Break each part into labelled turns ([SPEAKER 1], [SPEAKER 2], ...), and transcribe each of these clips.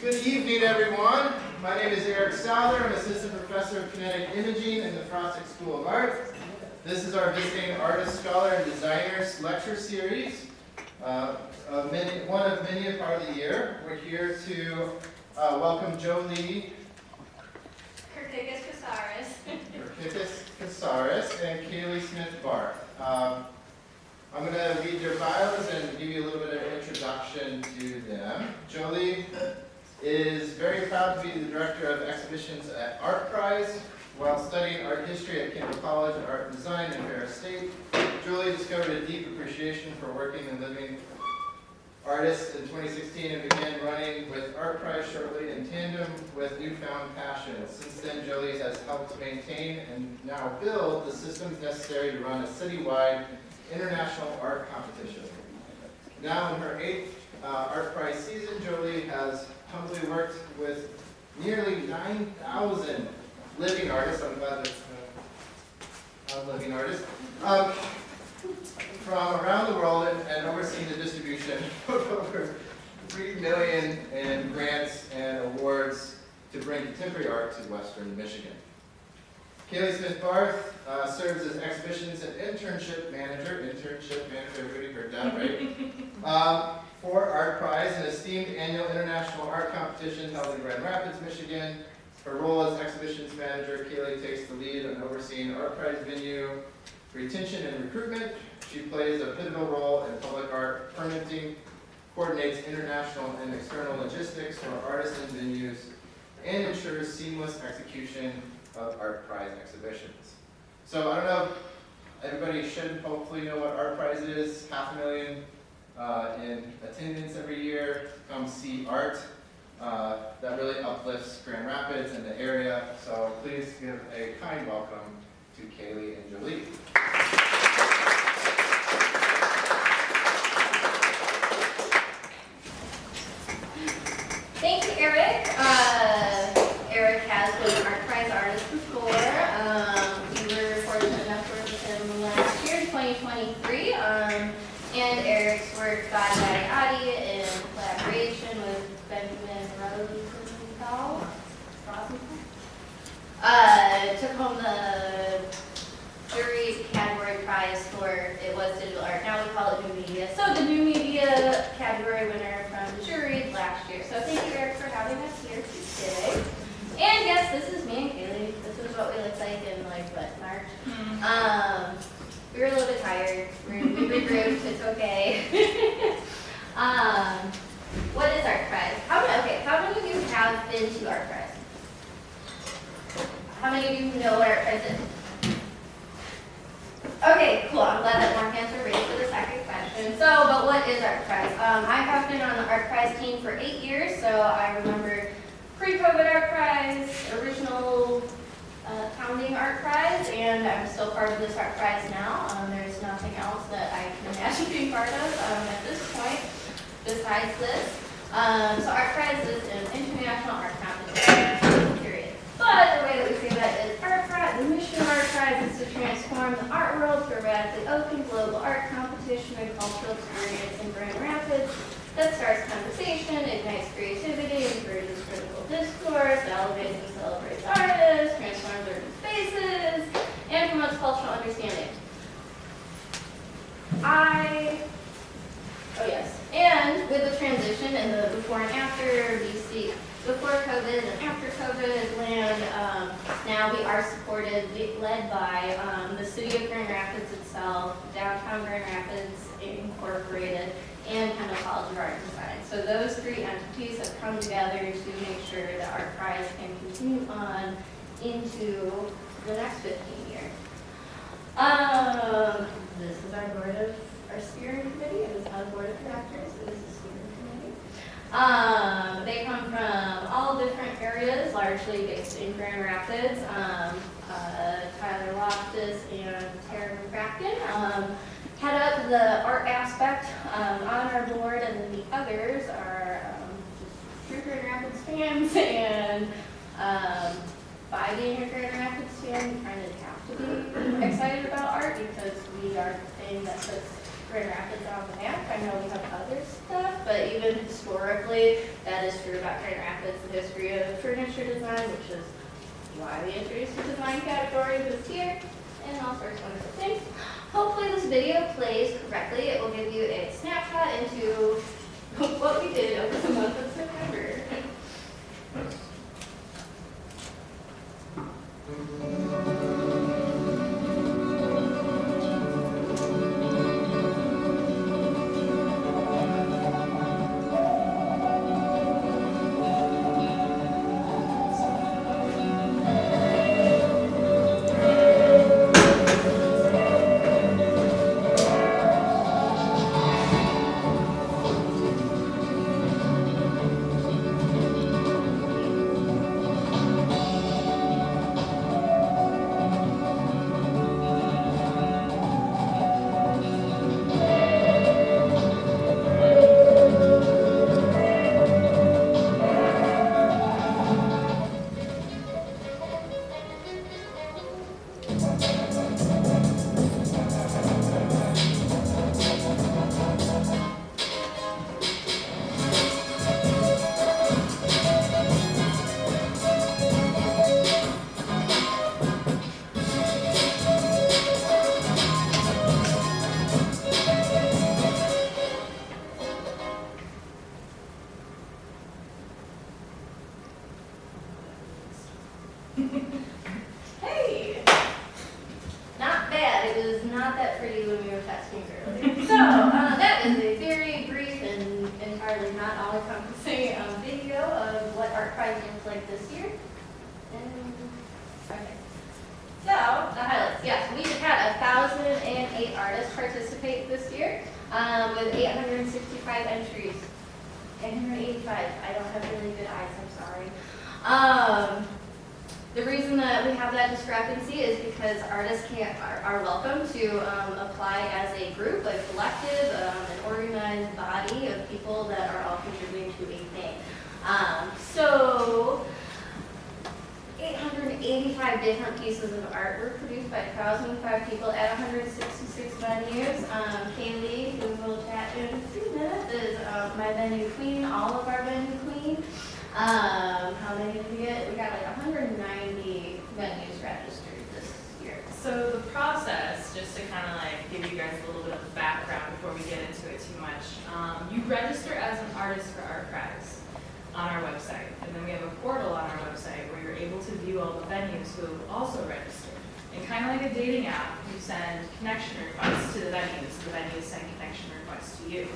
[SPEAKER 1] Good evening, everyone. My name is Eric Souther. I'm Assistant Professor of Kinetic Imaging in the Frostic School of Art. This is our Visiting Artist, Scholar, and Designers lecture series. One of many a part of the year. We're here to welcome JoLee
[SPEAKER 2] Kirkikis
[SPEAKER 1] Casares and Kailey Smith-Barth. I'm going to read their bios and give you a little bit of introduction to them. JoLee is very proud to be the Director of Exhibitions at Art Prize. While studying art history at Kendall College and Art and Design in Ferris State, JoLee discovered a deep appreciation for working and living artists in 2016 and began running with Art Prize shortly in tandem with newfound passion. Since then, JoLee has helped maintain and now build the systems necessary to run a citywide international art competition. Now in her 8th Art Prize season, JoLee has humbly worked with nearly 9,000 living artists. I'm glad that I'm a living artist. From around the world and overseeing the distribution of over 3 million in grants and awards to bring contemporary art to Western Michigan. Kailey Smith-Barth serves as exhibitions and internship manager, everybody heard that, right? For Art Prize, an esteemed annual international art competition held in Grand Rapids, Michigan. Her role as exhibitions manager, Kailey takes the lead on overseeing Art Prize venue retention and recruitment. She plays a pivotal role in public art permitting, coordinates international and external logistics for artists and venues, and ensures seamless execution of Art Prize exhibitions. So I don't know, everybody should hopefully know what Art Prize is. 500,000 in attendance every year to come see art. That really uplifts Grand Rapids and the area. So please give a kind welcome to Kailey and JoLee.
[SPEAKER 2] Thank you, Eric. Eric has been an Art Prize artist before. We were fortunate enough to work with him last year, 2023. And Eric's work got Adi in collaboration with Benjamin Rosenthal. Took home the jury category prize for, it was digital art, now we call it new media. So the new media category winner from the jury last year. So thank you, Eric, for having us here today. And yes, this is me and Kailey. This is what we look like in March. We were a little bit tired. We regrouped, it's okay. What is Art Prize? How many of you have been to Art Prize? How many of you know what Art Prize is? Okay, cool. I'm glad that more hands were raised for the second question. But what is Art Prize? I have been on the Art Prize team for 8 years, so I remember pre-COVID Art Prize, original founding Art Prize, and I'm still part of this Art Prize now. There's nothing else that I can imagine being part of at this point besides this. So Art Prize is an international art competition, period. But the way that we say that is Art Prize, the mission of Art Prize is to transform the art world through a radically open global art competition and cultural experience in Grand Rapids that starts conversation, ignites creativity, encourages critical discourse, elevates and celebrates artists, transforms urban spaces, and promotes cultural understanding. And with the transition and the before and after, we see before COVID and after COVID land, now we are supported, led by the City of Grand Rapids itself, Downtown Grand Rapids Incorporated, and Kendall College of Art and Design. So those 3 entities have come together to make sure that Art Prize can continue on into the next 15 years. This is our steering committee. It is not a board of directors. It is a steering committee. They come from all different areas, largely based in Grand Rapids. Tyler Loftus and Tara McCracken head up the art aspect on our board, and then the others are true Grand Rapids fans, and by being a Grand Rapids fan, you kind of have to be excited about art because we are the thing that puts Grand Rapids on the map. I know we have other stuff, but even historically, that is true about Grand Rapids, the history of furniture design, which is why we introduced the design category this year, and all sorts of wonderful things. Hopefully this video plays correctly. It will give you a snapshot into what we did over the month of September. Hey! Not bad. It was not that pretty when we were testing earlier. So, that is a very brief and entirely not all-encompassing video of what Art Prize looks like this year. Okay. So, the highlights. Yes, we had 1,008 artists participate this year with 865 entries. 885. I don't have really good eyes, I'm sorry. The reason that we have that discrepancy is because artists are welcome to apply as a group, a collective, an organized body of people that are all contributing to a thing. So 885 different pieces of art were produced by 1,005 people at 166 venues. Kailey, who will chat in a few minutes, is my venue queen, all of our venue queen. How many did we get? We got like 190 venues registered this year.
[SPEAKER 3] So the process, just to kind of like give you guys a little bit of background before we get into it too much, you register as an artist for Art Prize on our website, and then we have a portal on our website where you're able to view all the venues who have also registered. And kind of like a dating app, you send connection requests to the venues send connection requests to you,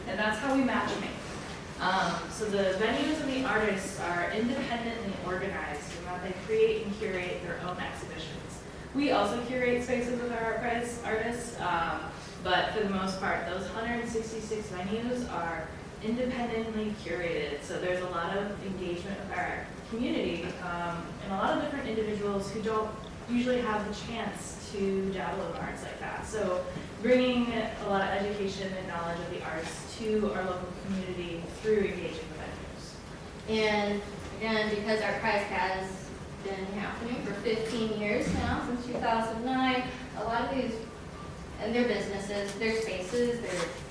[SPEAKER 3] and that's how we matchmake. So the venues and the artists are independently organized in that they create and curate their own exhibitions. We also curate spaces with our Art Prize artists, but for the most part, those 166 venues are independently curated. So there's a lot of engagement with our community and a lot of different individuals who don't usually have the chance to dabble in arts like that. So bringing a lot of education and knowledge of the arts to our local community through engaging the venues.
[SPEAKER 2] And again, because Art Prize has been happening for 15 years now, since 2009, a lot of these, and their businesses, their spaces,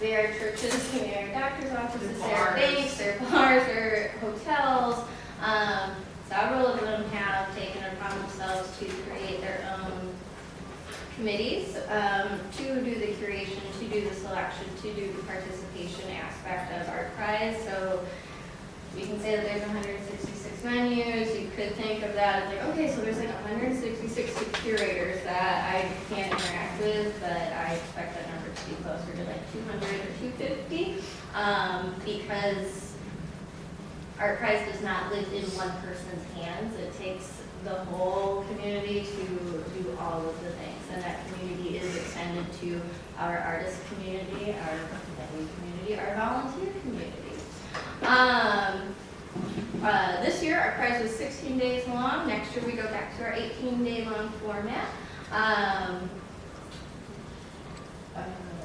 [SPEAKER 2] their churches, their doctor's offices, their banks, their bars, their hotels. Several of them have taken it upon themselves to create their own committees to do the curation, to do the selection, to do the participation aspect of Art Prize. So we can say that there's 166 venues. You could think of that as like, okay, so there's like 166 curators that I can't interact with, but I expect that number to be closer to like 200 or 250 because Art Prize does not live in one person's hands. It takes the whole community to do all of the things, and that community is extended to our artist community, our venue community, our volunteer community. This year, our prize was 16 days long. Next year, we go back to our 18-day long format.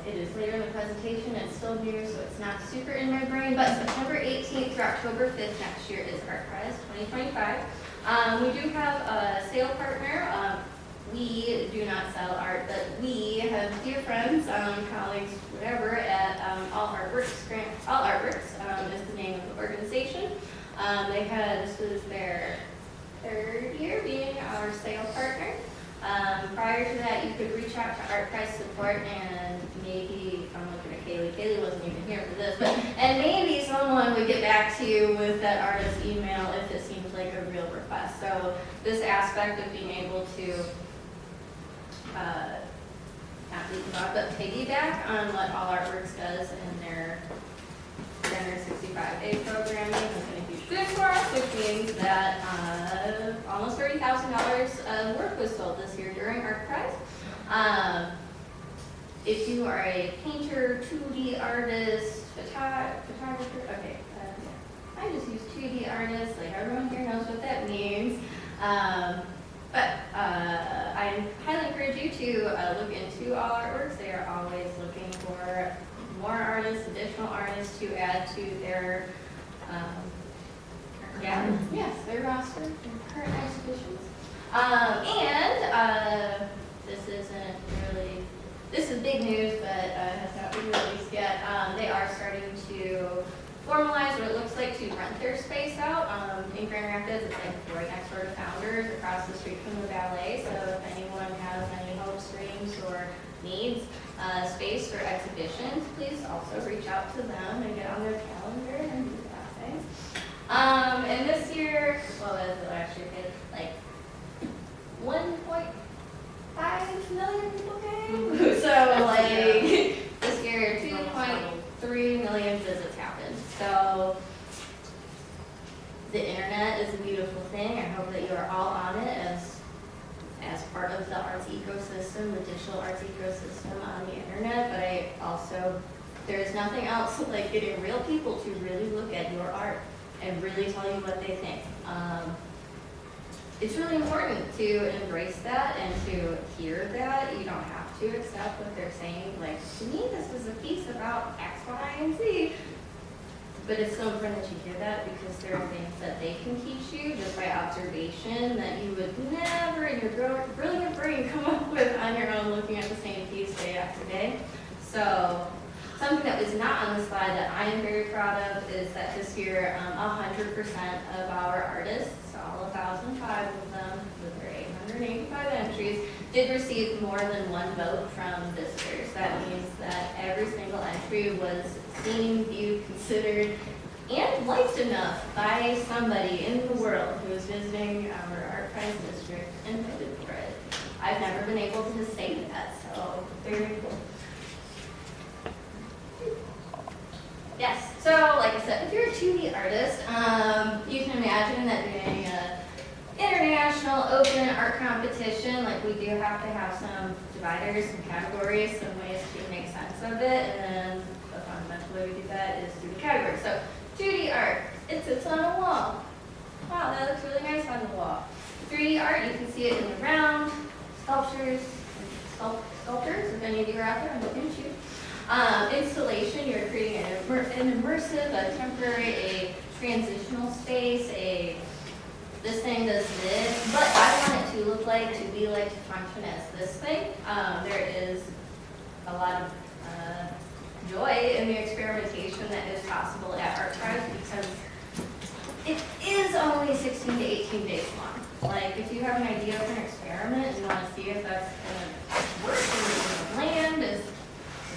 [SPEAKER 2] It is later in the presentation. It's still new, so it's not super in my brain. But September 18th through October 5th next year is Art Prize 2025. We do have a sale partner. we do not sell art, but we have dear friends, colleagues, whatever, at All Artworks. All Artworks is the name of the organization. This was their third year being our sale partner. Prior to that, you could reach out to Art Price Support and maybe, I'm looking at Kailey, Kailey wasn't even here for this, and maybe someone would get back to you with that artist email if it seems like a real request. So this aspect of being able to, not leapfrog, but piggyback on what All Artworks does in their 365-day programming has been a huge boon for us, which means that almost $30,000 of work was sold this year during Art Prize. If you are a painter, 2D artist, photographer, okay, I just use 2D artist, like everyone here knows what that means. But I highly encourage you to look into All Artworks. They are always looking for more artists, additional artists to add to their their roster, their current exhibitions. This is big news, but has not been released yet. They are starting to formalize what it looks like to rent their space out. In Grand Rapids, it's like right next door to Founders, across the street from the ballet. So if anyone has any hopes, dreams, or needs space for exhibitions, please also reach out to them and get on their calendar and do that thing. And this year, well, as the last year did, like 1.5 million people came. So like this year, 2.3 million visits happened. So the internet is a beautiful thing. I hope that you are all on it as part of the arts ecosystem, the digital arts ecosystem on the internet. But I also, there's nothing else like getting real people to really look at your art and really tell you what they think. It's really important to embrace that and to hear that. You don't have to accept what they're saying. Like, to me, this is a piece about X, Y, and Z. But it's so important that you hear that because there are things that they can teach you just by observation that you would never in your brilliant brain come up with on your own looking at the same piece day after day. So something that was not on the slide that I am very proud of is that this year 100% of our artists, all 1,005 of them with their 885 entries, did receive more than one vote from visitors. That means that every single entry was seen, viewed, considered, and liked enough by somebody in the world who is visiting our Art Prize district and voted for it. I've never been able to say that, so very cool. Yes, so like I said, if you're a 2D artist, you can imagine that doing an international open art competition, like we do have to have some dividers, some categories, some ways to make sense of it, and then the fundamental way we do that is through the categories. So 2D art, it sits on a wall. Wow, that looks really nice on the wall. 3D art, you can see it in the round, sculptures, if any of you are out there, I'm looking at you. Installation, you're creating an immersive, a temporary, a transitional space, this thing does this, but I want it to look like, to be like, to function as this thing. There is a lot of joy in the experimentation that is possible at Art Prize because it is only 16 to 18 days long. Like, if you have an idea of an experiment and you want to see if that's going to work, is it land, is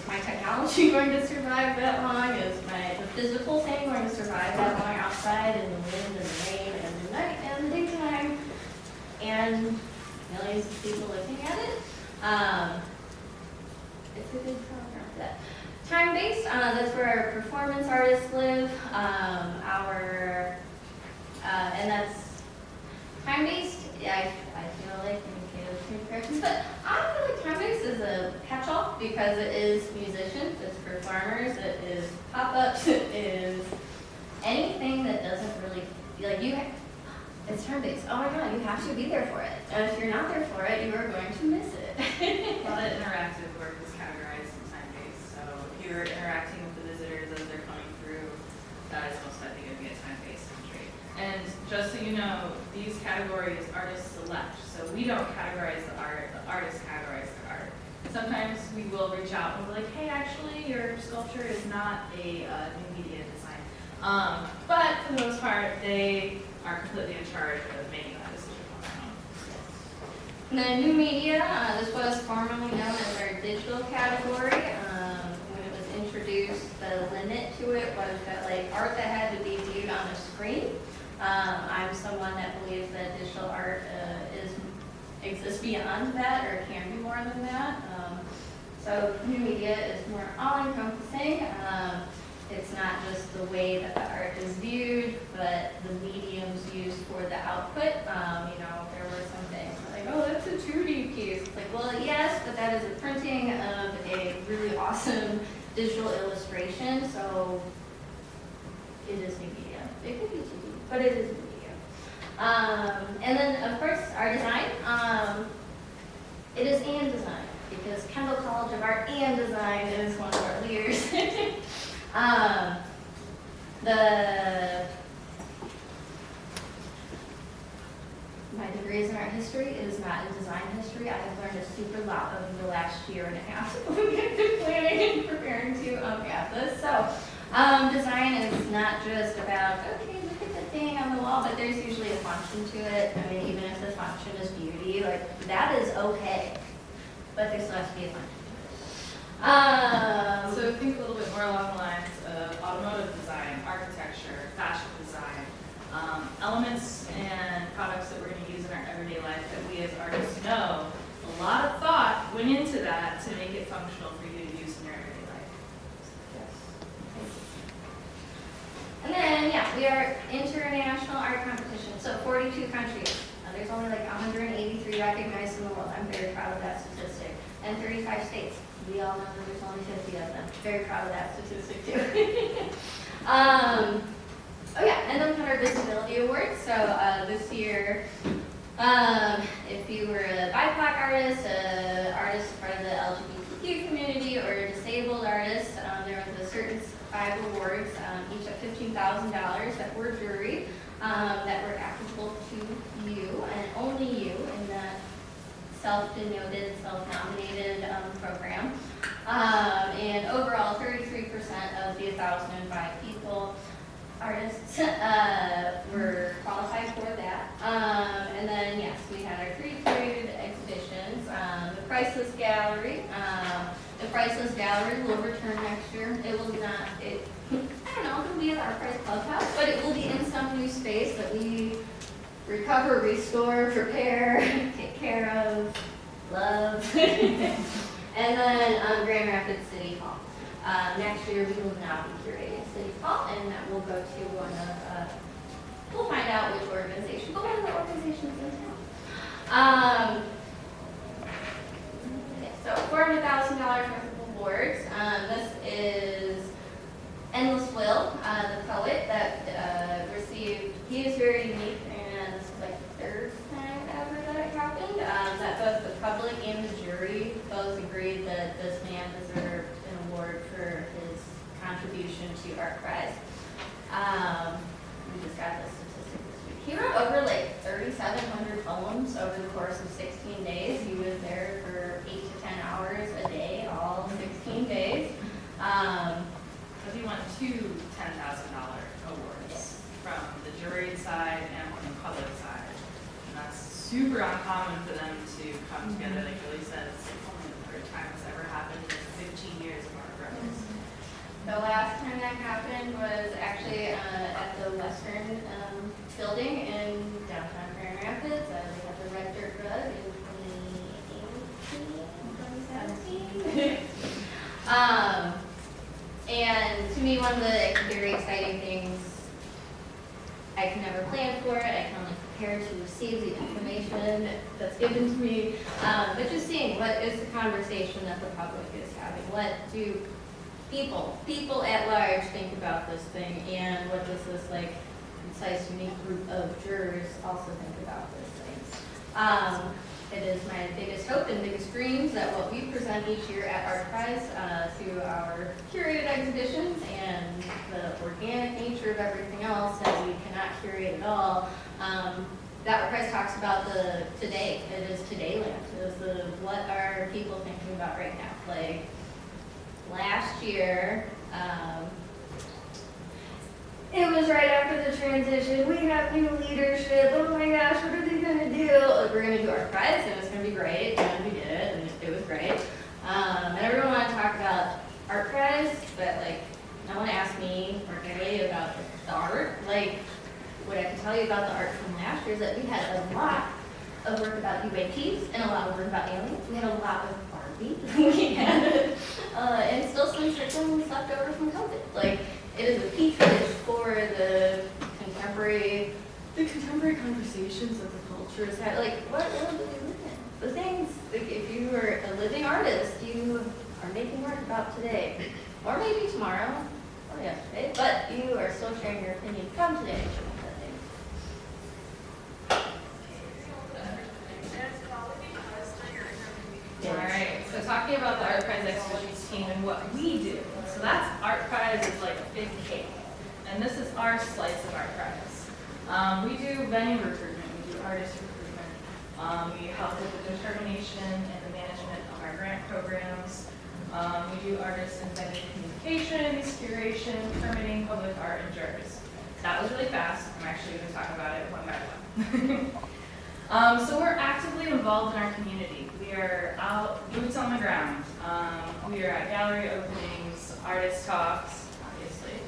[SPEAKER 2] my technology going to survive that long? Is the physical thing going to survive that long outside in the wind and the rain and the night and the daytime and millions of people looking at it? It's a good program for that. Time-based, that's where our performance artists live. And that's time-based. I feel like corrections, but I feel like time-based is a catch-all because it is musicians, it's performers, it is pop-ups, it is anything that doesn't really it's time-based. Oh my God, you have to be there for it. And if you're not there for it, you are going to miss it.
[SPEAKER 3] A lot of interactive work is categorized in time-based, so if you're interacting with the visitors as they're coming through, that is most likely going to be a time-based entry. And just so you know, these categories artists select. So we don't categorize the art, the artists categorize the art. Sometimes we will reach out and be like, hey, actually, your sculpture is not a new media design. But for the most part, they are completely in charge of making that decision on their own.
[SPEAKER 2] The new media, this was formerly known as our digital category. When it was introduced, the limit to it was that like art that had to be viewed on a screen. I'm someone that believes that digital art exists beyond that or can be more than that. So new media is more all-encompassing. It's not just the way that the art is viewed, but the mediums used for the output. There were some things like, oh, that's a 2D piece. It's like, well, yes, but that is a printing of a really awesome digital illustration. So it is new media. It could be 2D, but it is new media. And then, of course, our design. It is and design, because Kendall College of Art and Design is one of our leaders. My degree is in art history. It is not in design history. I have learned a super lot over the last year and a half planning and preparing to have this. So design is not just about, okay, look at the thing on the wall, but there's usually a function to it. I mean, even if the function is beauty, like that is okay, but there still has to be a function.
[SPEAKER 3] So think a little bit more along the lines of automotive design, architecture, fashion design, elements and products that we're going to use in our everyday life that we as artists know a lot of thought went into that to make it functional for you to use in your everyday life.
[SPEAKER 2] And then, yeah, we are international art competition, so 42 countries. There's only like 183 recognized in the world. I'm very proud of that statistic. And 35 states. We all know that there's only 50 of them. Very proud of that statistic too. Oh yeah, and then our visibility awards. So this year, if you were a BIPOC artist, artist part of the LGBTQ community, or a disabled artist, there was a certain 5 awards, each at $15,000 that were jury, that were applicable to you and only you in that self-denoted, self-nominated program. And overall, 33% of the 1,005 people, artists, were qualified for that. And then, yes, we had our 3 curated exhibitions. The Priceless Gallery. The Priceless Gallery will return next year. It will not, I don't know, it'll be at our Price Clubhouse, but it will be in some new space that we recover, restore, prepare, take care of, love. And then Grand Rapids City Hall. Next year we will not be curating City Hall, and that will go to one of, we'll find out which organization, but one of the organizations in town. So $400,000 worth of awards. This is Endless Will, the poet that received, he is very unique, and this is like the 3rd time ever that it happened, that both the public and the jury both agreed that this man deserved an award for his contribution to Art Prize. We just got this statistic this week. He wrote over like 3,700 poems over the course of 16 days. He was there for 8 to 10 hours a day, all 16 days.
[SPEAKER 3] So he won 2 $10,000 awards from the jury side and from the public side. And that's super uncommon for them to come together. Like JoLee said, it's only the 3rd time it's ever happened in 15 years of art practice.
[SPEAKER 2] The last time that happened was actually at the Western building in downtown Grand Rapids. They had the Red Dirt Rug in 2017. And to me, one of the very exciting things, I can never plan for it, I can only prepare to receive the information that's given to me, but just seeing what is the conversation that the public is having, what do people at large think about this thing, and what does this like concise, unique group of jurors also think about this thing. It is my biggest hope and biggest dreams that what we present each year at Art Prize through our curated exhibitions and and the organic nature of everything else that we cannot curate at all. That art prize talks about the today. It is today land. It is the what are people thinking about right now. Like last year, it was right after the transition. We have new leadership. Oh my gosh, what are they gonna do? Like, we're gonna do art prize, and it's gonna be great. And we did it, and it was great. And everyone wanted to talk about art prize, but like, no one asked me or Kailey about the art. Like, what I can tell you about the art from last year is that we had a lot of work about UAPs and a lot of work about aliens. We had a lot of Barbie. We had, and still some circles left over from COVID. Like, it is a petri dish for the contemporary conversations that the culture has had. Like, what world do we live in? The things, like, if you are a living artist, you are making art about today, or maybe tomorrow, or yesterday, but you are still sharing your opinion from today.
[SPEAKER 3] All right, so talking about the Art Prize Expertise team and what we do. So that's Art Prize is like a big cake, and this is our slice of Art Prize. We do venue recruitment, we do artist recruitment, we help with the determination and the management of our grant programs. We do artist and venue communications, curation, permitting, public art, and jurors. That was really fast. I'm actually going to talk about it one by one. So we're actively involved in our community. We are out, boots on the ground. We are at gallery openings, artist talks, obviously,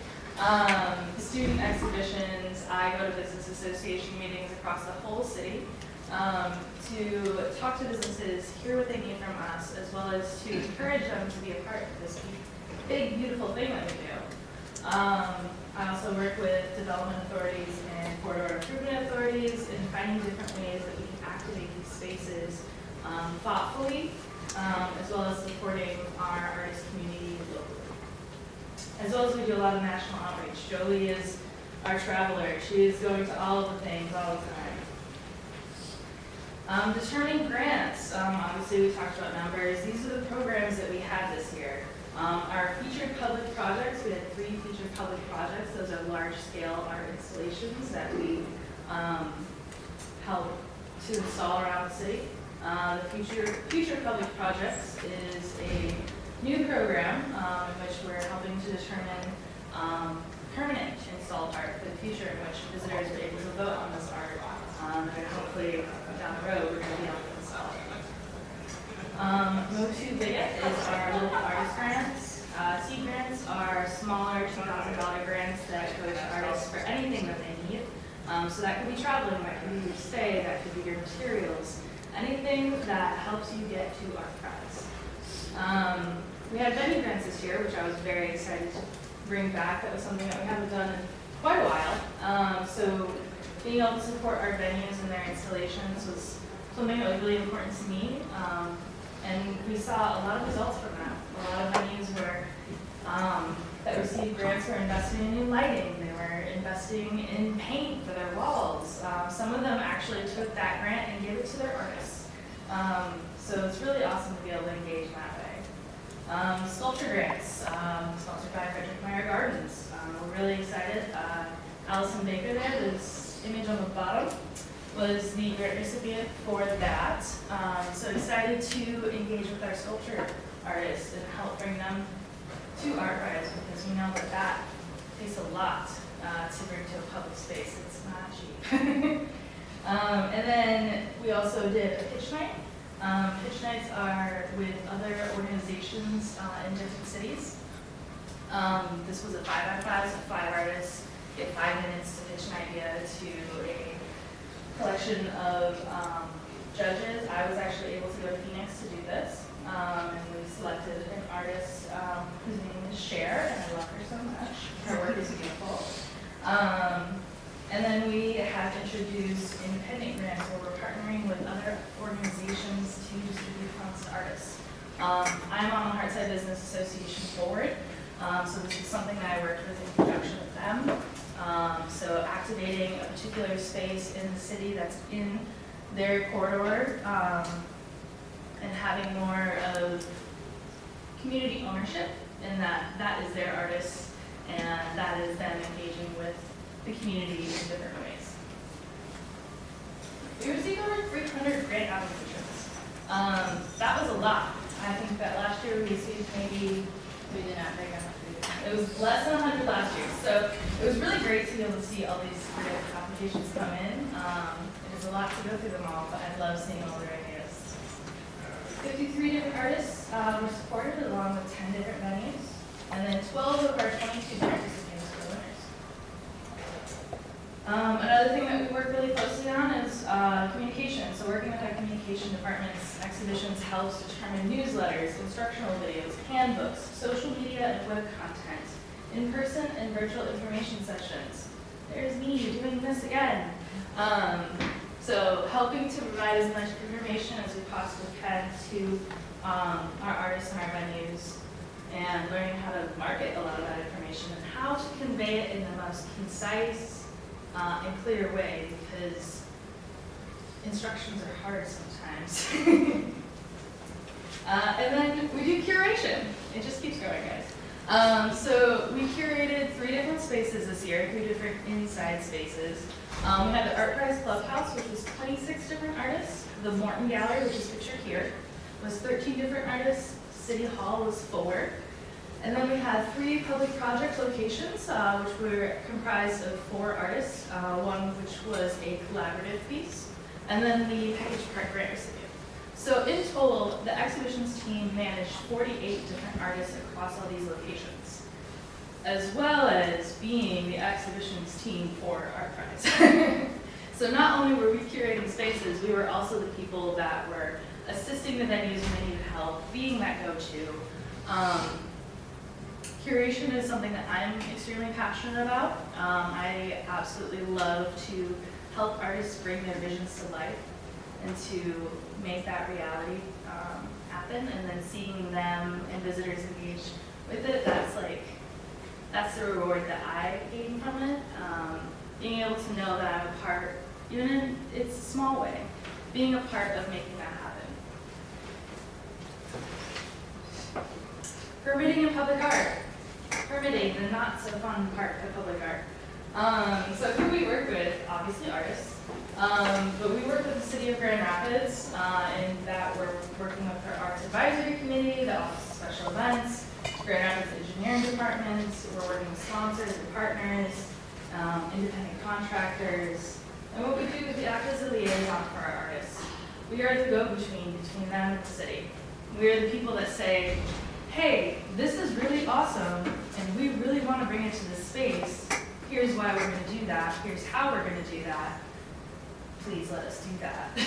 [SPEAKER 3] student exhibitions. I go to business association meetings across the whole city to talk to businesses, hear what they need from us, as well as to encourage them to be a part of this big, beautiful thing that we do. I also work with development authorities and corridor improvement authorities in finding different ways that we can activate these spaces thoughtfully, as well as supporting our artist community locally. As well as we do a lot of national outreach. JoLee is our traveler. She is going to all of the things all the time. Determining grants. Obviously we talked about numbers. These are the programs that we had this year. Our featured public projects, we had 3 featured public projects. Those are large-scale art installations that we help to install around the city. The Future Public Projects is a new program in which we're helping to determine permanent installed art for the future, in which visitors are able to vote on this art. And hopefully down the road we're going to be able to install it. Motu Bigot is our local artist grants. Seed grants are smaller $2,000 grants that go to artists for anything that they need. So that could be traveling, that could be your stay, that could be your materials, anything that helps you get to Art Prize. We had venue grants this year, which I was very excited to bring back. That was something that we haven't done in quite a while. So being able to support our venues and their installations was something that was really important to me. And we saw a lot of results from that. A lot of venues were that received grants were investing in new lighting. They were investing in paint for their walls. Some of them actually took that grant and gave it to their artists. So it's really awesome to be able to engage in that way. Sculpture grants, sponsored by Frederick Meyer Gardens. We're really excited. Allison Baker there, this image on the bottom, was the grant recipient for that. So excited to engage with our sculpture artists and help bring them to Art Prize, because we know that that takes a lot to bring to a public space. It's not cheap. And then we also did a pitch night. Pitch nights are with other organizations in different cities. This was a 5x5, so 5 artists get 5 minutes to pitch an idea to a collection of judges. I was actually able to go to Phoenix to do this, and we selected an artist whose name is Cher, and I love her so much. Her work is beautiful. And then we have introduced independent grants where we're partnering with other organizations to distribute funds to artists. I'm on the Heartside Business Association board, so this is something that I worked with in conjunction with them. So activating a particular space in the city that's in their corridor, and having more of community ownership in that is their artists and that is them engaging with the community in different ways. We received over 300 grant applications. That was a lot. I think that last year we received maybe,
[SPEAKER 2] We did not break down.
[SPEAKER 3] it was less than 100 last year. So it was really great to be able to see all these grant applications come in. It is a lot to go through them all, but I love seeing all their ideas. 53 different artists were supported along with 10 different venues. And then 12 of our 22 grant recipients were winners. Another thing that we work really closely on is communication. So working with our communication departments, exhibitions helps determine newsletters, instructional videos, handbooks, social media and web content, in-person and virtual information sessions. There's me doing this again. So helping to provide as much information as we possibly can to our artists and our venues, and learning how to market a lot of that information and how to convey it in the most concise and clear way, because instructions are hard sometimes. And then we do curation. It just keeps going, guys. So we curated 3 different spaces this year, 3 different inside spaces. We had the Art Prize Clubhouse, which was 26 different artists. The Morton Gallery, which is pictured here, was 13 different artists. City Hall was 4. And then we had 3 public project locations, which were comprised of 4 artists, one which was a collaborative piece, and then the Package Park grant recipient. So in total, the exhibitions team managed 48 different artists across all these locations, as well as being the exhibitions team for Art Prize. So not only were we curating spaces, we were also the people that were assisting the venues when they needed help, being that go-to. Curation is something that I'm extremely passionate about. I absolutely love to help artists bring their visions to life and to make that reality happen, and then seeing them and visitors engage with it, that's the reward that I gain from it. Being able to know that I'm a part, even in it's a small way, being a part of making that happen. Permitting in public art. Permitting, the not so fun part of public art. So who we work with, obviously artists, but we work with the City of Grand Rapids, in that we're working with our Arts Advisory Committee, the Office of Special Events, Grand Rapids Engineering Department. We're working with sponsors and partners, independent contractors, and what we do is we act as a liaison for our artists. We are the go-between between them and the city. We are the people that say, hey, this is really awesome, and we really want to bring it to this space. Here's why we're going to do that. Here's how we're going to do that. Please let us do that.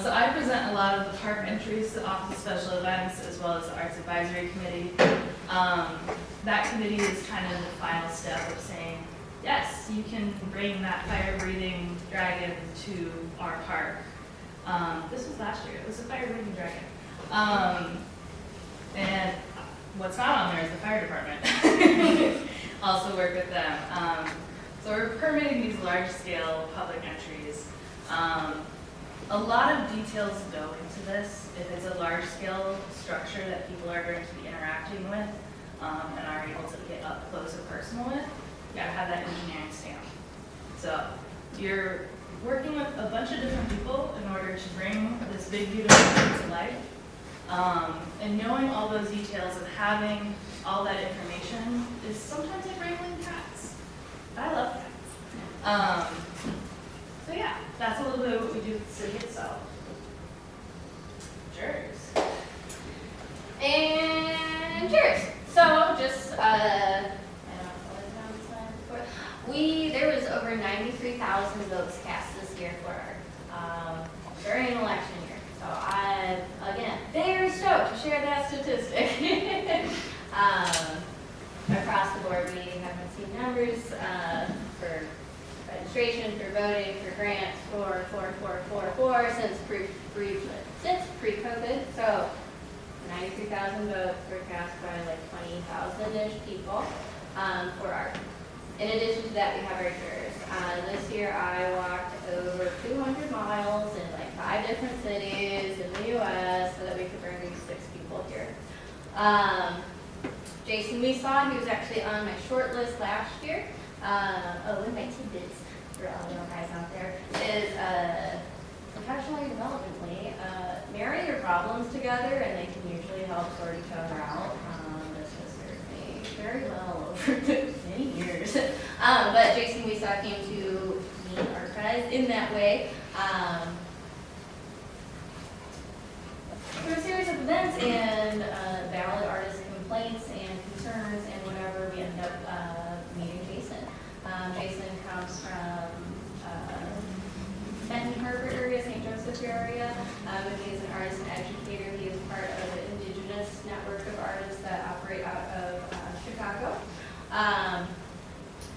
[SPEAKER 3] So I present a lot of the park entries to the Office of Special Events, as well as the Arts Advisory Committee. That committee is kind of the final step of saying, yes, you can bring that fire-breathing dragon to our park. This was last year. It was a fire-breathing dragon. And what's not on there is the fire department. Also work with them. So we're permitting these large-scale public entries. A lot of details go into this. If it's a large-scale structure that people are going to be interacting with and are able to get up close and personal with, you gotta have that engineering stamp. So you're working with a bunch of different people in order to bring this big, beautiful thing to life. And knowing all those details and having all that information is sometimes like wrangling cats. I love cats. So yeah, that's a little bit of what we do with the city itself. Jurors.
[SPEAKER 2] And cheers. So just, I don't know if I was on this slide before. There was over 93,000 votes cast this year for our, during an election year. So I, again, very stoked to share that statistic. Across the board, we haven't seen numbers for registration, for voting, for grants, for since pre-COVID. So 93,000 votes were cast by like 20,000-ish people for art. In addition to that, we have our jurors. This year I walked over 200 miles in like 5 different cities in the U.S. so that we could bring these 6 people here. Jason Weesaw, he was actually on my short list last year. And my tidbits for all the guys out there is professionally, developmentally, marry your problems together and they can usually help sort each other out. This has served me very well over many years. But Jason Weesaw came to meet our guys in that way. Through a series of events and valid artist complaints and concerns and whatever, we ended up meeting Jason. Jason comes from Benton Harbor area, St. Joseph area. He is an artist and educator. He is part of the indigenous network of artists that operate out of Chicago.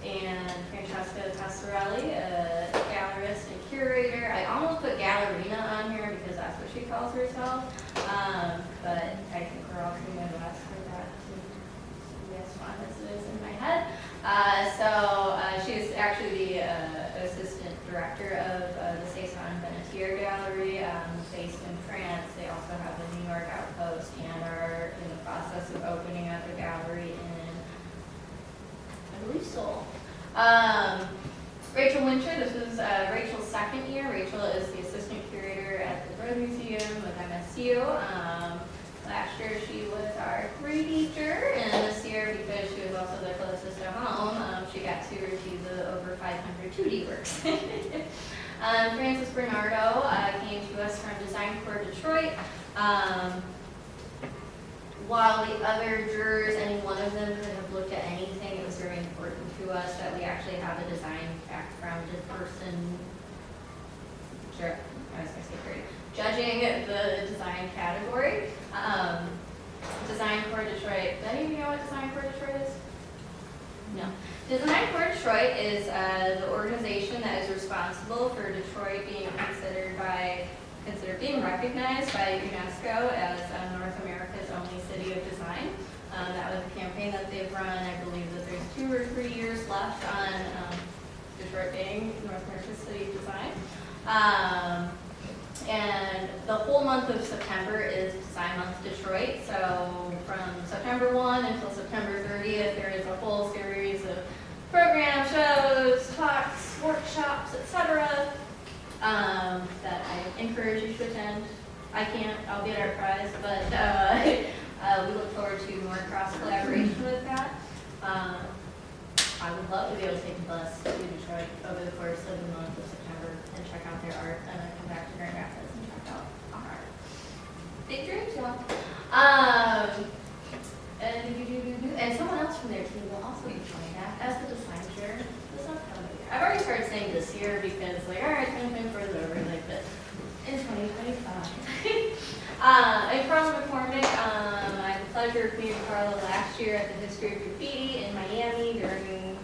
[SPEAKER 2] And Francesca Casares, a gallerist and curator. I almost put gallerina on here because that's what she calls herself. But I think we're all too Midwest for that to be as fun as it is in my head. She's actually the assistant director of the Cezanne Benetier Gallery, based in France. They also have a New York outpost and are in the process of opening up a gallery in, I believe, Seoul. Rachel Winter, this was Rachel's second year. Rachel is the assistant curator at the Broad Museum with MSU. Last year she was our 3 teacher, and this year, because she was also the closest to home, she got to receive the over 500 2D works. Francis Bernardo came to us from Design Corps Detroit. While the other jurors, any one of them could have looked at anything, it was very important to us that we actually have a design backgrounded person, judging the design category. Design Corps Detroit, does any of you know what Design Corps Detroit is? No. Design Corps Detroit is the organization that is responsible for Detroit being considered being recognized by UNESCO as North America's only city of design. That was a campaign that they've run. I believe that there's 2 or 3 years left on Detroit being North America's city of design. And the whole month of September is Design Month Detroit. So from September 1 until September 30th, there is a whole series of programs, shows, talks, workshops, etc. That I encourage you to attend. I can't, I'll get our prize, but we look forward to more cross-collaboration with that. I would love to be able to take a bus to Detroit over the course of the month of September and check out their art, and then come back to Grand Rapids and check out our art. Big dreams, y'all. And someone else from their team will also be joining that as the design chair this upcoming year. I've already started saying this year because, like, all right, it's going to be further over, like, but in 2025. And Carla McCormick, I had the pleasure of meeting Carla last year at the History of Graffiti in Miami during,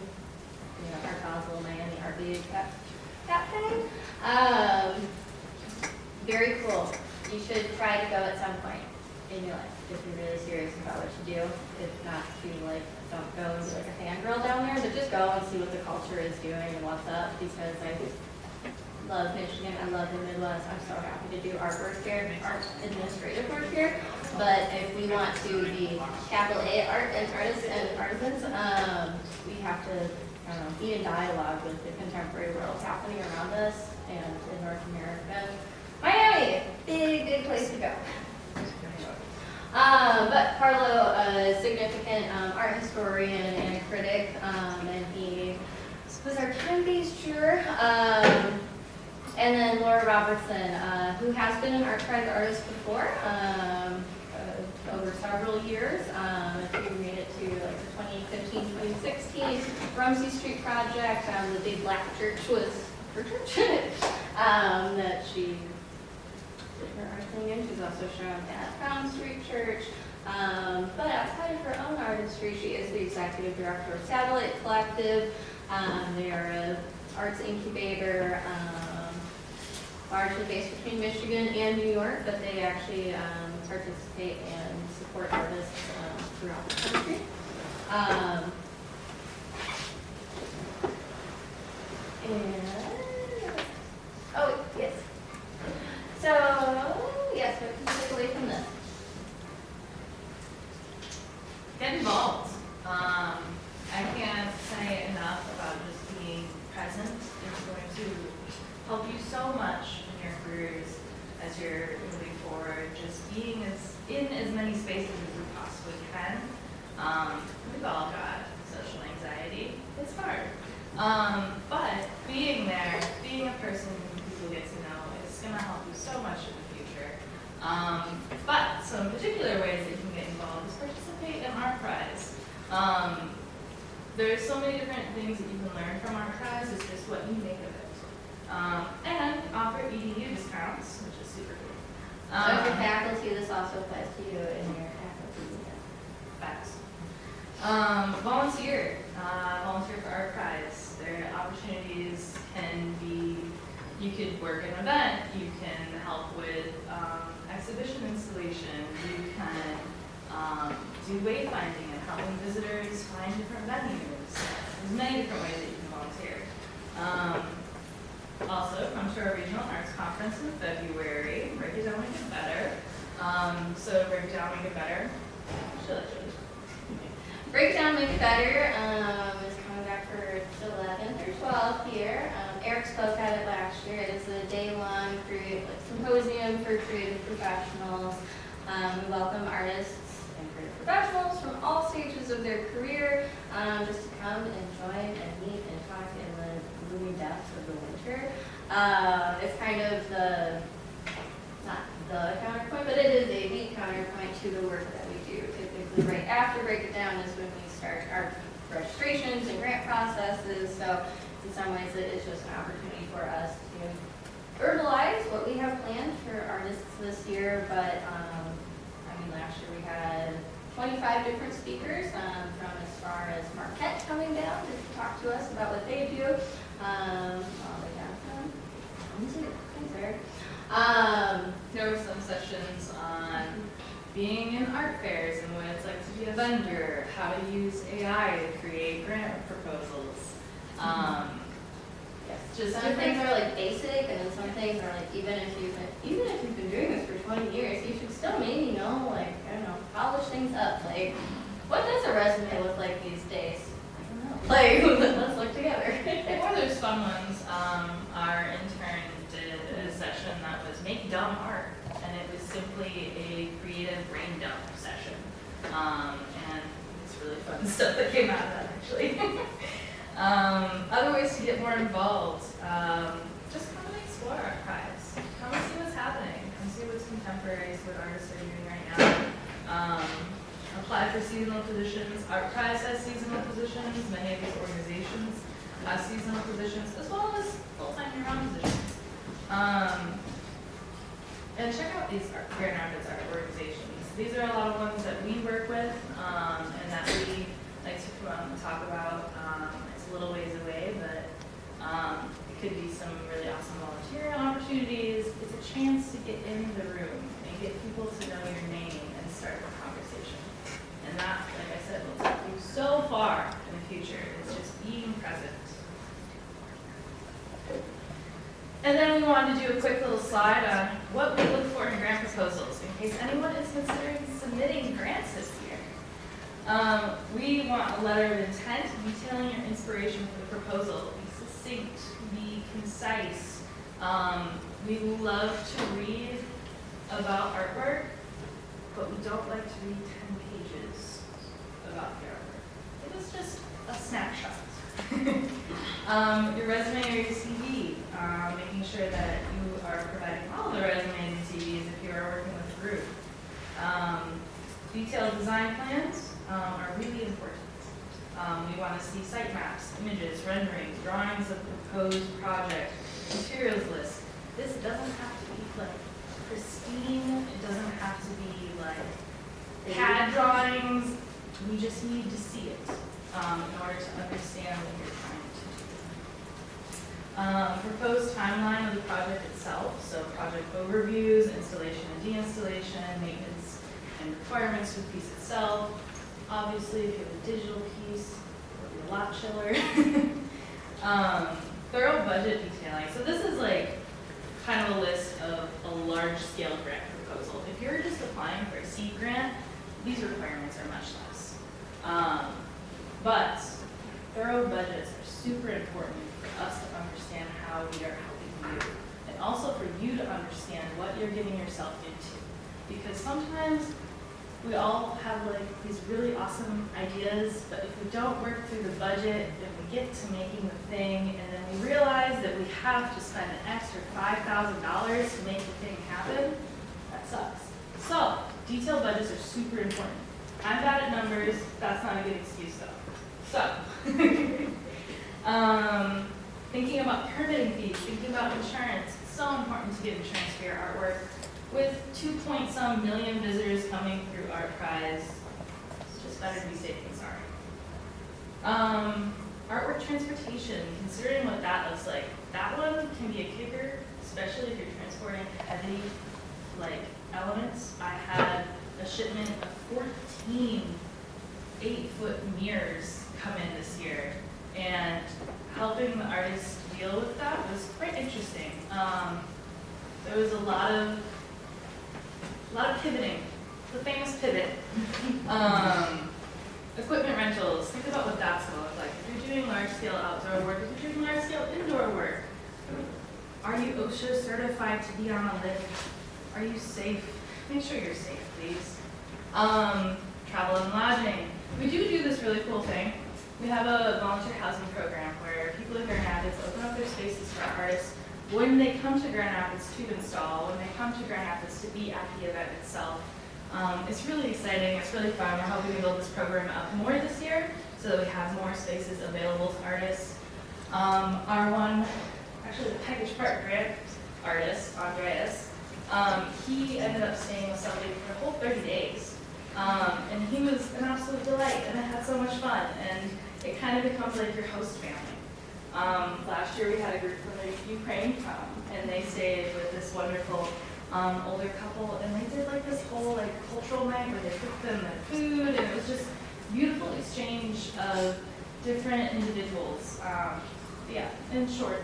[SPEAKER 2] our Cosmo Miami Art Week, that thing. Very cool. You should try to go at some point in your life if you're really serious about what you do. If not to, like, don't go and be like a fangirl down there, but just go and see what the culture is doing and what's up, because I love Michigan, I love the Midwest. I'm so happy to do artwork here, art administrative work here. But if we want to be capital A art and artists and artisans, we have to be in dialogue with the contemporary world happening around us and in North America. Miami, big place to go. But Carlo, a significant art historian and a critic, and he was our time-based juror. And then Laura Robertson, who has been an Art Prize artist before, over several years. She made it to like the 2015-2016 Rumsey Street project. The big black church was her church that she did her art thing in. She's also shown at Crown Street Church. But outside of her own artistry, she is the executive director of Satellite Collective. They are an arts incubator, largely based between Michigan and New York, but they actually participate and support artists throughout the country. Oh, yes. So, yes, what can you take away from this?
[SPEAKER 3] Get involved. help you so much in your careers as you're moving forward, just being in as many spaces as we possibly can. We've all got social anxiety. It's hard. But being there, being a person who people get to know is going to help you so much in the future. But some particular ways that you can get involved is participate in Art Prize. There's so many different things that you can learn from Art Prize. It's just what you make of it. And offer EDU discounts, which is super cool.
[SPEAKER 2] So as a faculty, this also applies to you in your faculty.
[SPEAKER 3] Facts. Volunteer for Art Prize. Their opportunities can be, you could work an event, you can help with exhibition installation, you can do wayfinding and helping visitors find different venues. There's many different ways that you can volunteer. Also, come to our Regional Arts Conference in February. Break it down, make it better. So break it down, make it better.
[SPEAKER 2] Breakdown Make It Better is coming back for the 11th or 12th year. Eric spoke at it last year. It is a day-long symposium for creative professionals. We welcome artists and creative professionals from all stages of their career just to come and join and meet and talk in the gloomy depths of the winter. It's kind of not the counterpoint, but it is a neat counterpoint to the work that we do. Typically, right after Break It Down is when we start our registrations and grant processes. So in some ways, it is just an opportunity for us to verbalize what we have planned for artists this year. But last year we had 25 different speakers from as far as Marquette coming down to talk to us about what they do. All the way down from thanks, Eric.
[SPEAKER 3] There were some sessions on being in art fairs and what it's like to be a vendor, how to use AI to create grant proposals.
[SPEAKER 2] Yes,
[SPEAKER 3] Just
[SPEAKER 2] some
[SPEAKER 3] different-
[SPEAKER 2] things are like basic, and then some things are like even if you've been doing this for 20 years, you should still maybe know, like, I don't know, polish things up. Like, what does a resume look like these days? I don't know. Like, let's look together.
[SPEAKER 3] Or there's fun ones. Our intern did a session that was make dumb art, and it was simply a creative brain dump session. And it's really fun stuff that came out of that, actually. Other ways to get more involved. Just come and explore Art Prize. Come and see what's happening. Come see what's contemporary, see what artists are doing right now. Apply for seasonal positions. Art Prize has seasonal positions. Many of these organizations have seasonal positions, as well as full-time year-round positions. And check out these Grand Rapids art organizations. These are a lot of ones that we work with and that we like to come out and talk about. It's a little ways away, but it could be some really awesome volunteering opportunities. It's a chance to get in the room and get people to know your name and start a conversation. And that, like I said, will take you so far in the future. It's just being present. And then we wanted to do a quick little slide on what we look for in grant proposals in case anyone is considering submitting grants this year. We want a letter of intent detailing your inspiration for the proposal. Be succinct, be concise. We love to read about artwork, but we don't like to read 10 pages about the artwork. It is just a snapshot. Your resume or your CV, making sure that you are providing all the resumes and CVs if you are working with a group. Detailed design plans are really important. We want to see site maps, images, renderings, drawings of proposed project, materials list. This doesn't have to be like pristine. It doesn't have to be like CAD drawings. We just need to see it in order to understand what you're trying to do. Proposed timeline of the project itself, so project overviews, installation and deinstallation, maintenance and requirements for the piece itself. Obviously, if you have a digital piece, it'll be a lot chiller. Thorough budget detailing. So this is like kind of a list of a large-scale grant proposal. If you're just applying for a seed grant, these requirements are much less. But thorough budgets are super important for us to understand how we are helping you you, and also for you to understand what you're getting yourself into. Because sometimes we all have like these really awesome ideas, but if we don't work through the budget, then we get to making the thing, and then we realize that we have to spend an extra $5,000 to make the thing happen. That sucks. So, detailed budgets are super important. I'm bad at numbers, that's not a good excuse though. So, thinking about permitting fees, thinking about insurance, it's so important to get insurance for your artwork. With 2-point-some million visitors coming through Art Prize, it's just better to be safe than sorry. Artwork transportation, considering what that looks like, that one can be a kicker, especially if you're transporting heavy, like, elements. I had a shipment of 14 8-foot mirrors come in this year, and helping the artists deal with that was quite interesting. There was a lot of pivoting, the famous pivot. Equipment rentals, think about what that's going to look like. If you're doing large-scale outdoor work, if you're doing large-scale indoor work, are you OSHA certified to be on a lift? Are you safe? Make sure you're safe, please. Travel and lodging. We do this really cool thing. We have a volunteer housing program where people in Grand Rapids open up their spaces for artists when they come to Grand Rapids to install, when they come to Grand Rapids to be at the event itself. It's really exciting, it's really fun. We're hoping to build this program up more this year so that we have more spaces available to artists. Actually the Package Park grant artist, Andreas, he ended up staying with somebody for a whole 30 days. And he was an absolute delight, and I had so much fun, and it kind of becomes like your host family. Last year we had a group from the Ukraine come, and they stayed with this wonderful older couple, and they did like this whole like cultural night where they cooked them their food, and it was just beautiful exchange of different individuals. Yeah, in short,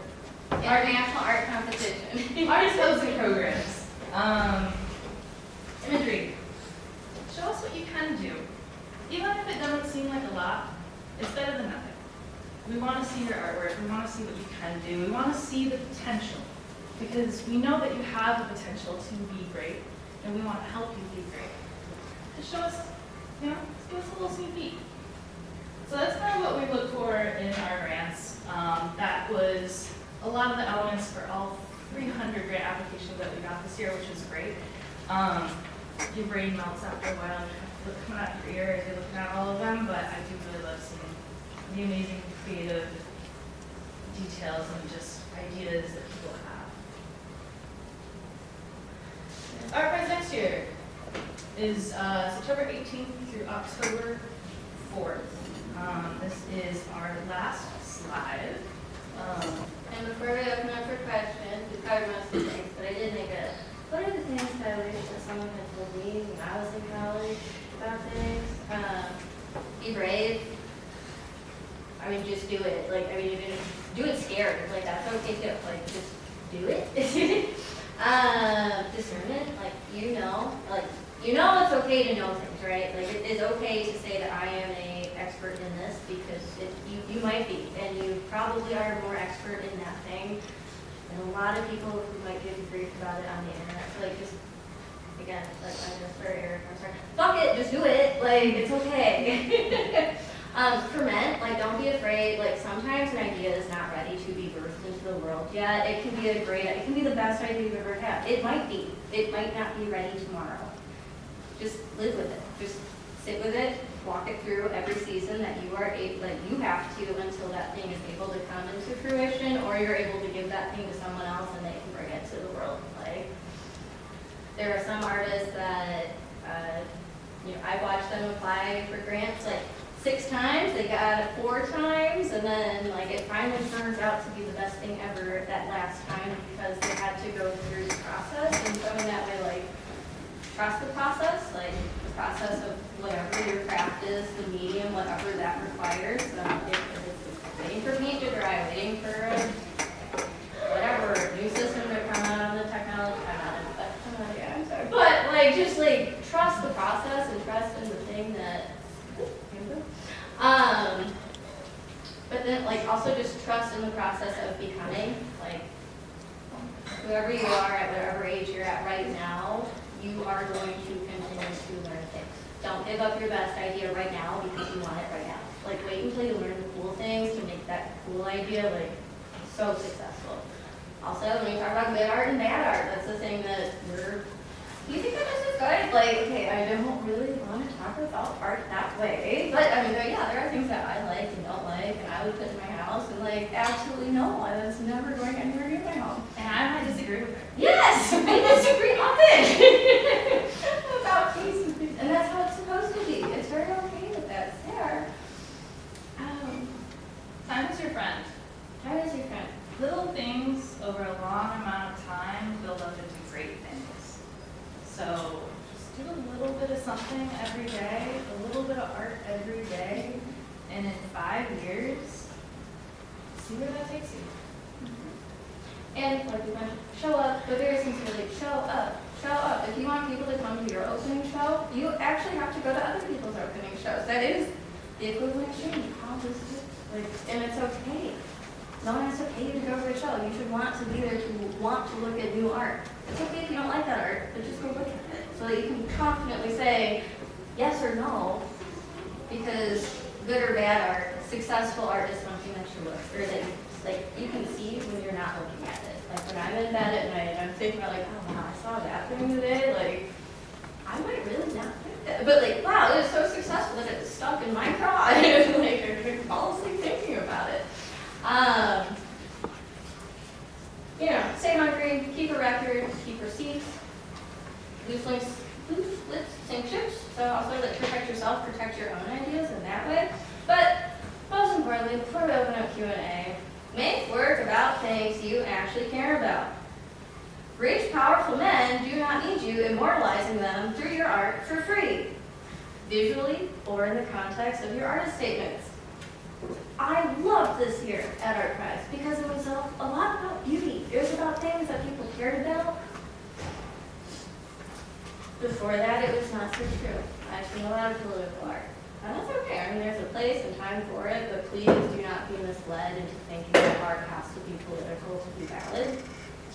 [SPEAKER 2] International art competition.
[SPEAKER 3] artist hosting programs. Imagery. Show us what you can do. Even if it doesn't seem like a lot, it's better than nothing. We want to see your artwork. We want to see what you can do. We want to see the potential, because we know that you have the potential to be great, and we want to help you be great. Just show us, give us a little sneak peek. So that's kind of what we look for in our grants. That was a lot of the elements for all 300 grant applications that we got this year, which is great. Your brain melts after a while, and you have to look coming out your ear as you're looking at all of them, but I do really love seeing the amazing creative details and just ideas that people have. Art Prize next year is September 18th through October 4th. This is our last slide.
[SPEAKER 2] And before we open up for questions, we covered most of the things, but I did make a, what are the things that I wish that someone had told me when I was in college about things? Be brave. I mean, just do it. Like, I mean, you didn't do it scared. Like, that's okay too. Like, just do it. Discernment, like, it's okay to know things, right? Like, it is okay to say that I am an expert in this, because you might be, and you probably are more expert in that thing than a lot of people who might give you grief about it on the internet. So, like, just, again, like, I'm just for Eric, I'm sorry. Fuck it, just do it. Like, it's okay. Ferment, like, don't be afraid. Like, sometimes an idea is not ready to be birthed into the world yet. It can be the best idea you've ever had. It might be. It might not be ready tomorrow. Just live with it. Just sit with it, walk it through every season that you are able, like, you have to, until that thing is able to come into fruition, or you're able to give that thing to someone else and they can bring it to the world. Like, there are some artists that, I watched them apply for grants, like, 6 times, they got it 4 times, and then, like, it finally turns out to be the best thing ever that last time, because they had to go through the process, and so in that way, like, trust the process, like, the process of whatever your craft is, the medium, whatever that requires. If it's waiting for paint to dry, waiting for whatever new system to come out on the technology, I'm sorry. But, like, just, like, trust the process and trust in the thing that, but then, like, also just trust in the process of becoming, like, whoever you are at whatever age you're at right now, you are going to continue to learn things. Don't give up your best idea right now because you want it right now. Like, wait until you learn the cool things to make that cool idea, like, so successful. Also, when you talk about good art and bad art, that's the thing that you think that this is good? Like, okay, I don't really want to talk about art that way, but I mean, there are things that I like and don't like, and I would put in my house, and like, absolutely no, that's never going anywhere near my home.
[SPEAKER 3] And I might disagree with her.
[SPEAKER 2] Yes, we disagree often about things and things, and that's how it's supposed to be. It's very okay that that's there.
[SPEAKER 3] Time is your friend.
[SPEAKER 2] Time is your friend.
[SPEAKER 3] Little things over a long amount of time build up into great things. So just do a little bit of something every day, a little bit of art every day, and in 5 years, see where that takes you.
[SPEAKER 2] And like we mentioned, show up, but very sincerely, show up. Show up. If you want people to come to your opening show, you actually have to go to other people's opening shows. That is the equivalent exchange. And it's okay. No one has to pay you to go to a show. You should want to be there to want to look at new art. It's okay if you don't like that art, but just go look at it so that you can confidently say yes or no, because good or bad art, successful art is something that you look, or that you can see when you're not looking at it. Like when I'm in bed at night, I'm thinking about like, oh wow, I saw that thing today. Like I might really not think that, but like wow, it was so successful that it's stuck in my craw. And like I could fall asleep thinking about it. Stay hungry, keep a record, keep receipts, loose lips sink ships. So also like protect yourself, protect your own ideas in that way. But most importantly, before we open up Q&A, make work about things you actually care about. Rich, powerful men do not need you immortalizing them through your art for free, visually or in the context of your artist statements. I loved this year at Art Prize because it was a lot about beauty. It was about things that people cared about. Before that, it was not so true. I've seen a lot of political art. And that's okay. I mean, there's a place and time for it, but please do not be misled into thinking that art has to be political to be valid.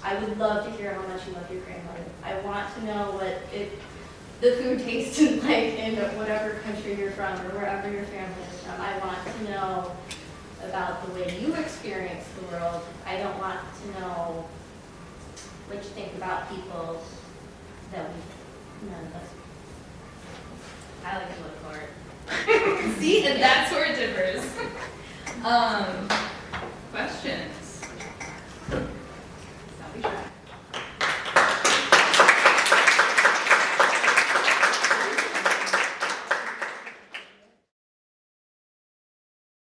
[SPEAKER 2] I would love to hear how much you love your grandmother. I want to know what the food tasted like in whatever country you're from or wherever your family is from. I want to know about the way you experience the world. I don't want to know what you think about people that none of us.
[SPEAKER 3] I like to look for it. See, and that's where it differs. Question.